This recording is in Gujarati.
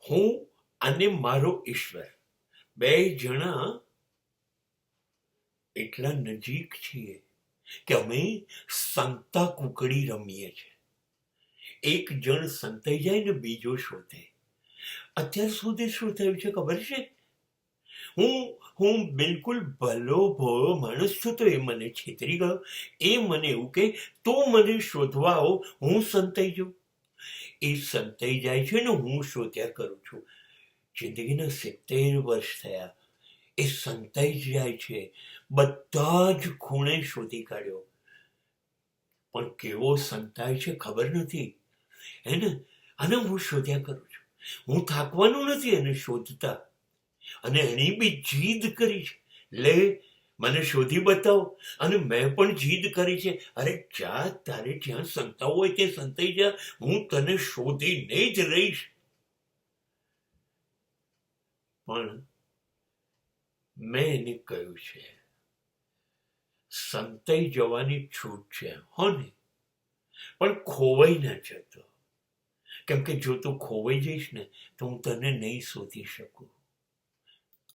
હું અને મારો ઈશ્વર બે જણા એટલા નજીક છીએ કે અમે સંતા કુકડી રમીએ છીએ. એક જણ સંતાઈ જાય ને બીજો શોધે. અત્યાર સુધી શું થયું છે ખબર છે? હું બિલકુલ ભલો ભોળો માણસ છું તો એ મને છેતરી ગયો. એ મને એવું કે તો મને શોધવા આવો, હું સંતાઈ જાઉં. એ સંતાઈ જાય છે ને હું શોધ્યા કરું છું. જિંદગીના 70 વર્ષ થયા. એ સંતાઈ જાય છે, બધા જ ખૂણે શોધી કાઢ્યો, પણ કેવો સંતાય છે ખબર નથી હે ને. અને હું શોધ્યા કરું છું. હું થાકવાનું નથી એને શોધતા. અને એની બી જીદ કરી છે, લે મને શોધી બતાવો. અને મેં પણ જીદ કરી છે, અરે જા, તારે જ્યાં સંતાવું હોય તે સંતાઈ જા, હું તને શોધીને જ રહીશ. પણ મેં એને કહ્યું છે સંતાઈ જવાની છૂટ છે હો ને, પણ ખોવાઈ ના જતો. કેમ કે જો તું ખોવાઈ જઈશ ને તો હું તને નહીં શોધી શકું.